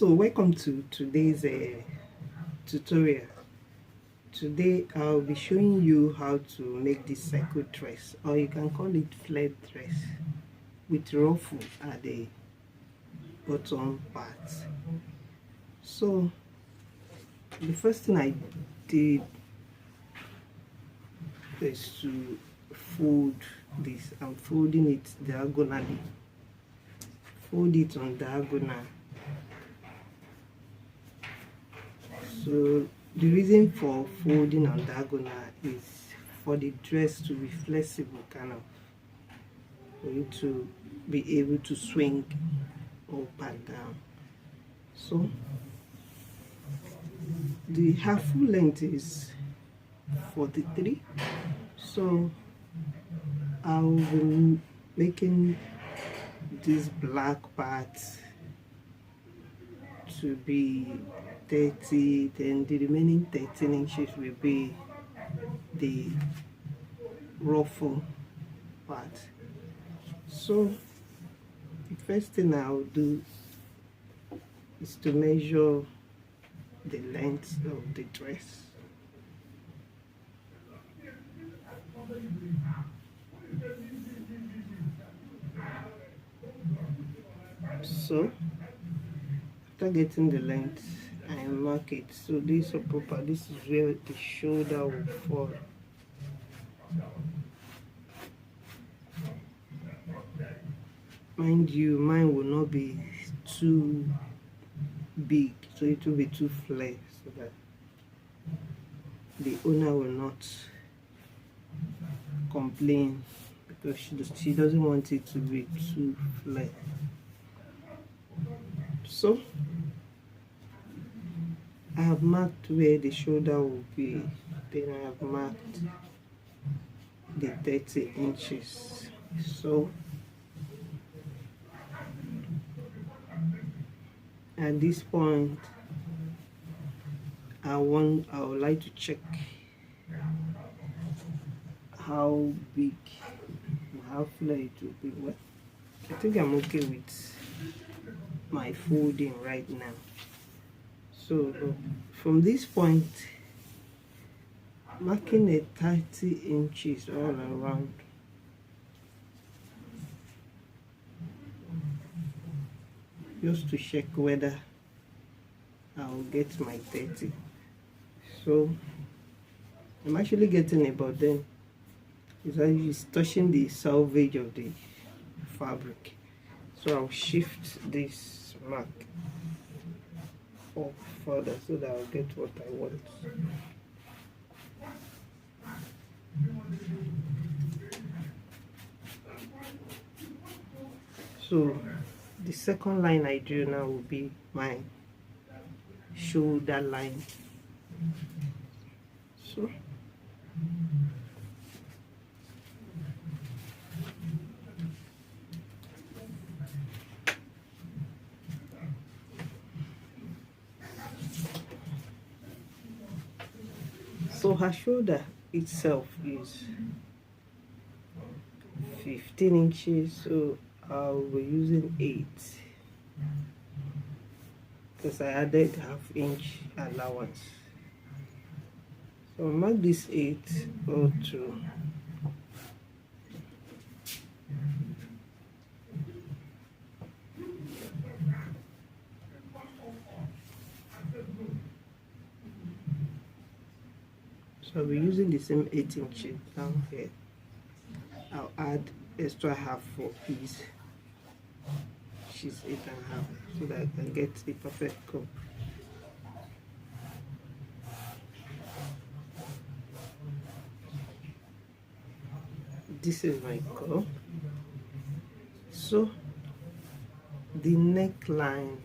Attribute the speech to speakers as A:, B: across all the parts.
A: So welcome to today's tutorial. Today I'll be showing you how to make this circle dress, or you can call it flared dress, with ruffle at the bottom part. So the first thing I did is to fold this. I'm folding it diagonally. Fold it on diagonal. So the reason for folding on diagonal is for the dress to be flexible, kind of, for you to be able to swing up and down. So the half full length is 43. So I will be making this black part to be 30, then the remaining 13 inches will be the ruffle part. So the first thing I'll do is to measure the length of the dress. So after getting the length, I mark it. So this is proper. This is where the shoulder will fall. Mind you, mine will not be too big, so it will be too flat, so that the owner will not complain, because she doesn't want it to be too flat. So I have marked where the shoulder will be, then I have marked the 30 inches. So at this point, I would like to check how big, how flat it will be. Well, I think I'm okay with my folding right now. So from this point, marking a 30 inches all around. Just to check whether I'll get my 30. So I'm actually getting about then. It's touching the selvage of the fabric. So I'll shift this mark up further so that I'll get what I want. So the second line I drew now will be my shoulder line. So her shoulder itself is 15 inches, so I'll be using 8 because I added half-inch allowance. So I'll mark this 8 or 2. So I'll be using the same 8 inches down here. I'll add extra half for piece, which is 8.5, so that I can get the perfect cup. This is my cup. So the neckline,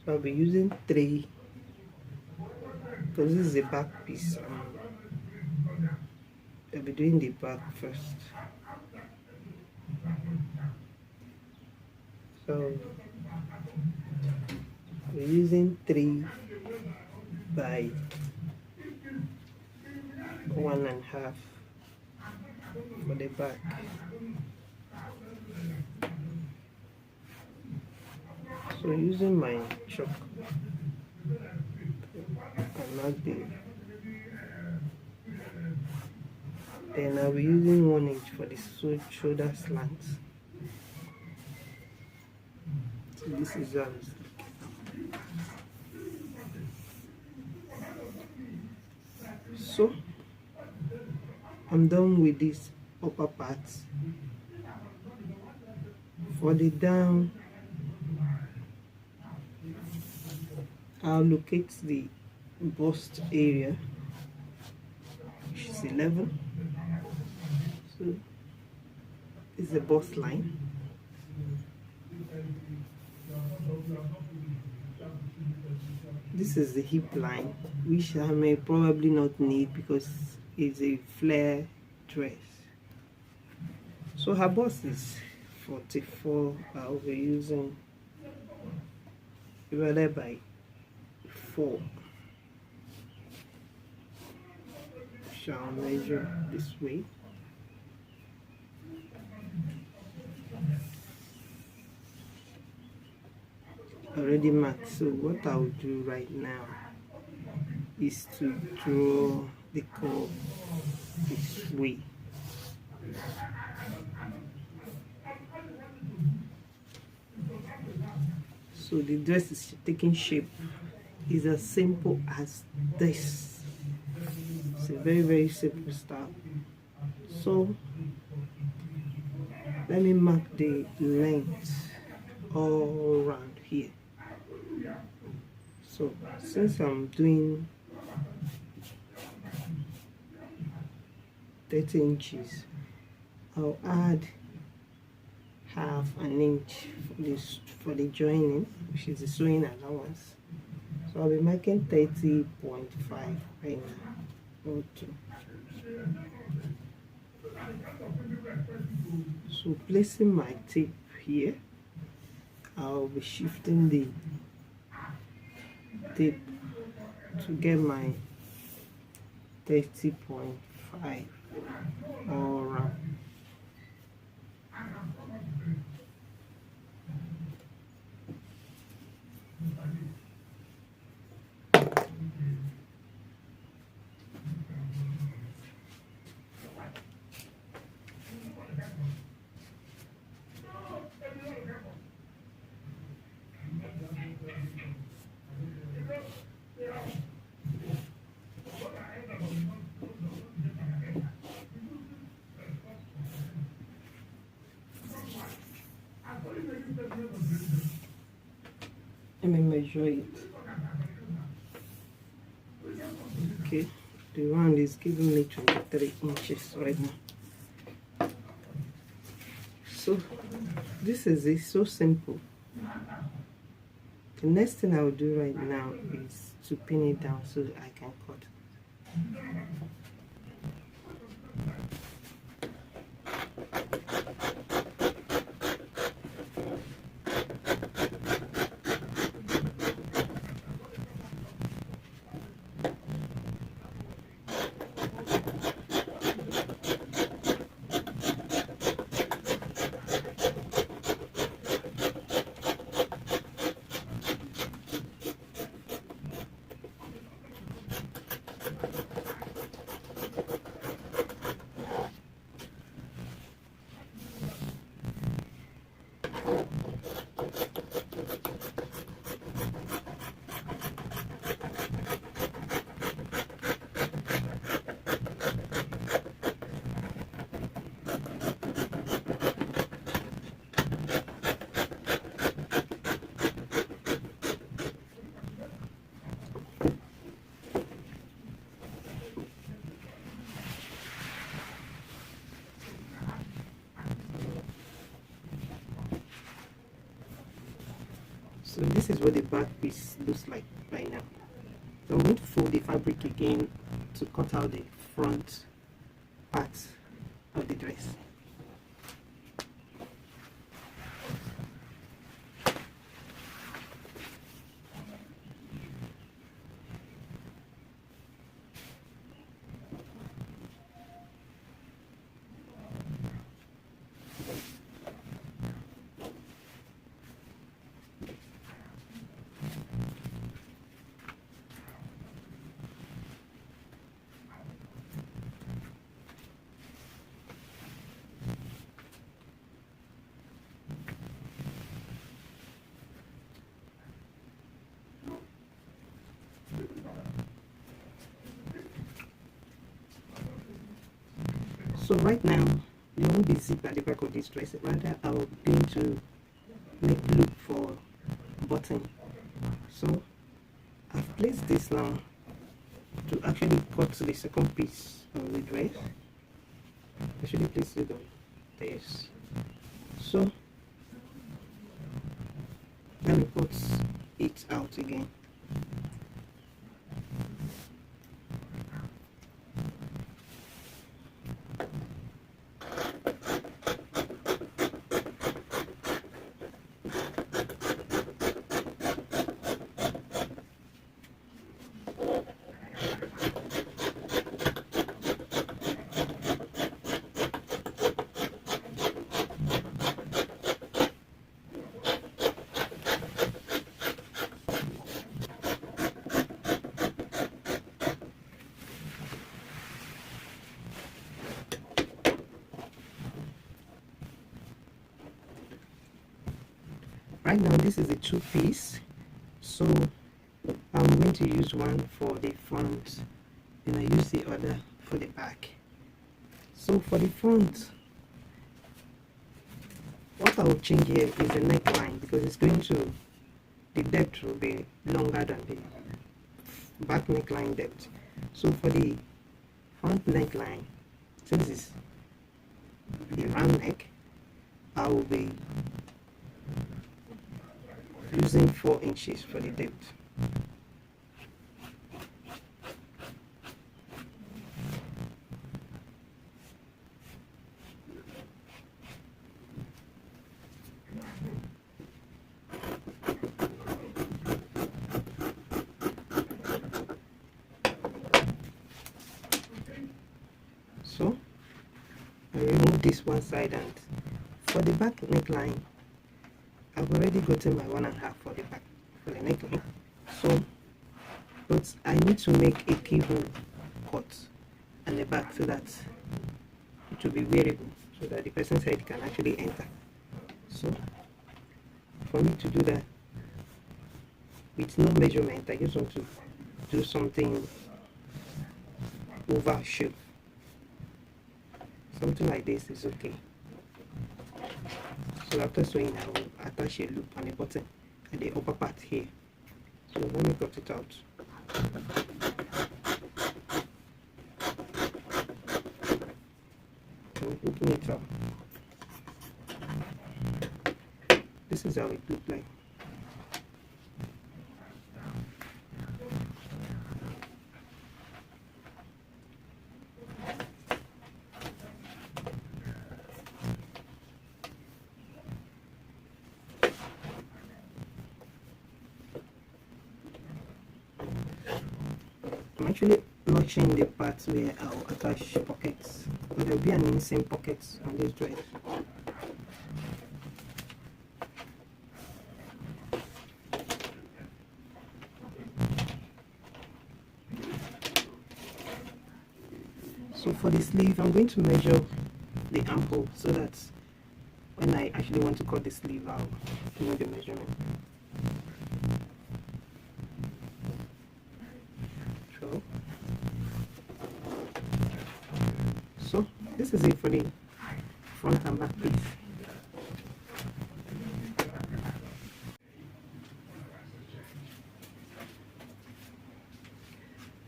A: so I'll be using 3, because this is a back piece. I'll be doing the back first. So we're using 3 by 1.5 for the back. So using my chalk, and mark the, then I'll be using 1 inch for the shoulder slants. So this is how it's looking. So I'm done with this upper part. For the down, I'll locate the bust area, which is 11. So this is the bust line. This is the hip line, which I may probably not need because it's a flare dress. So her bust is 44. I'll be using divided by 4. Shall measure this way. Already marked. So what I'll do right now is to draw the curve this way. So the dress is taking shape. Is as simple as this. It's a very simple style. So let me mark the length all around here. So since I'm doing 30 inches, I'll add half an inch for the joining, which is the sewing allowance. So I'll be making 30.5 right now. Okay. So placing my tape here, I'll be shifting the tape to get my 30.5 all around. Let me measure it. Okay, the round is giving me 23 inches right now. So this is it, so simple. The next thing I will do right now is to pin it down so that I can cut. So this is what the back piece looks like right now. So I'm going to fold the fabric again to cut out the front part of the dress. So right now there won't be zip at the back of this dress, rather I'm going to make loop for button. So I've placed this now to actually cut the second piece of the dress. Actually place it on this. So let me put it out again. Right now this is a two-piece, so I'm going to use one for the front and I use the other for the back. So for the front, what I will change here is the neckline, because it's going to, the depth will be longer than the back neckline depth. So for the front neckline, since it's the round neck, I will be using 4 inches for the depth. So I remove this one side, and for the back neckline I've already gotten my 1.5 for the back for the neckline. So but I need to make a keyhole cut on the back so that it will be wearable, so that the person's head can actually enter. So for me to do that with no measurement, I just want to do something oval shape. Something like this is okay. So after sewing, I will attach a loop on the bottom and the upper part here. So let me cut it out. So open it up. This is how it looks like. I'm actually notching the parts where I'll attach pockets, but there'll be an insane pocket on this dress. So for the sleeve, I'm going to measure the armhole so that when I actually want to cut the sleeve, I'll know the measurement. So this is it for the front and back piece.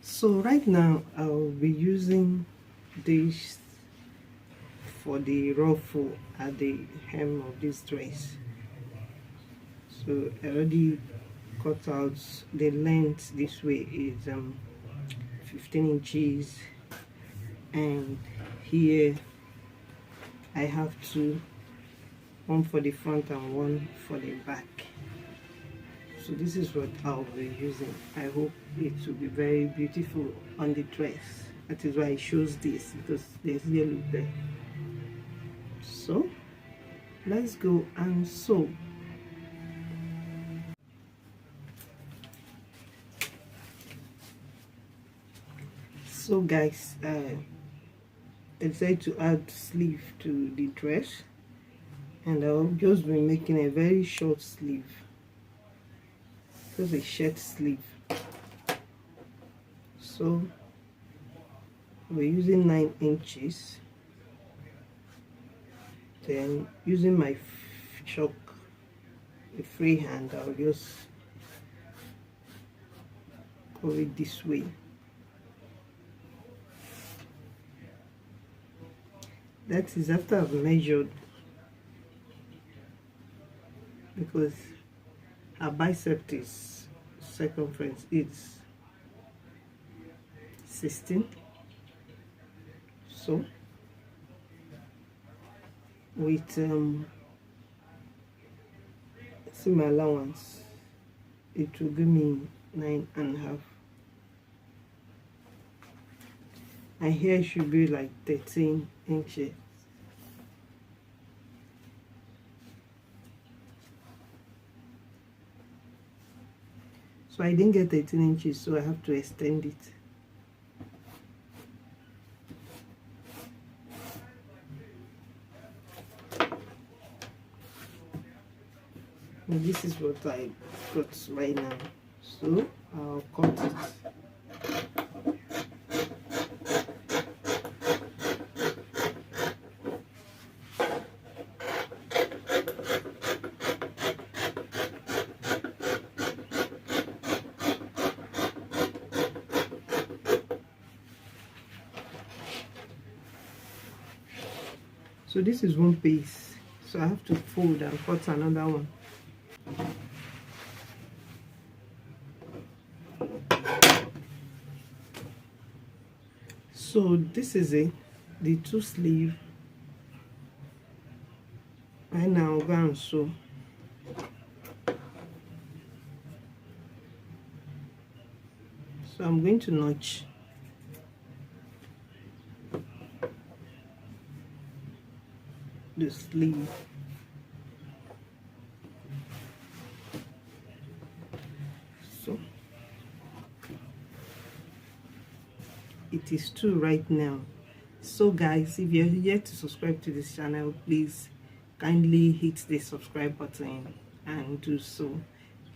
A: So right now I'll be using this for the ruffle at the hem of this dress. So I already cut out the length. This way is 15 inches, and here I have two, one for the front and one for the back. So this is what I'll be using. I hope it will be very beautiful on the dress. That is why it shows this, because there's yellow there. So let's go and sew. So guys, I decided to add sleeve to the dress, and I'll just be making a very short sleeve, just a shirt sleeve. So we're using 9 inches. Then using my chalk, a free hand, I'll just go it this way. That is after I've measured, because her bicep is circumference is 16. So with seam allowance, it will give me 9.5. And here should be like 13 inches. So I didn't get 13 inches, so I have to extend it. And this is what I got right now. So I'll cut it. So this is one piece, so I have to fold and cut another one. So this is it, the 2 sleeve. Right now I'll go and sew. So I'm going to notch the sleeve. So it is 2 right now. So guys, if you're yet to subscribe to this channel, please kindly hit the subscribe button and do so.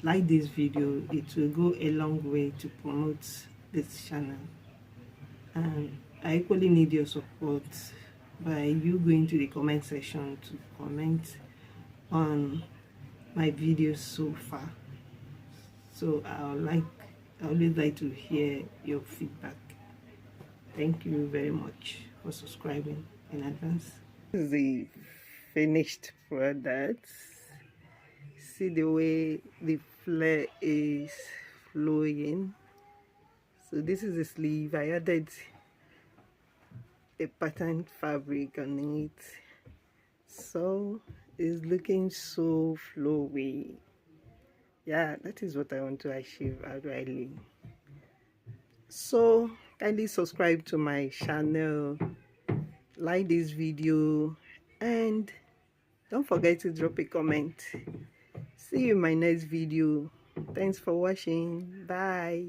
A: Like this video, it will go a long way to promote this channel. And I equally need your support by you going to the comment section to comment on my videos so far. So I always like to hear your feedback. Thank you very much for subscribing in advance. This is the finished product. See the way the flare is flowing. So this is the sleeve. I added a patterned fabric on it, so it's looking so flowy. Yeah, that is what I want to achieve really. So kindly subscribe to my channel, like this video, and don't forget to drop a comment. See you in my next video. Thanks for watching. Bye.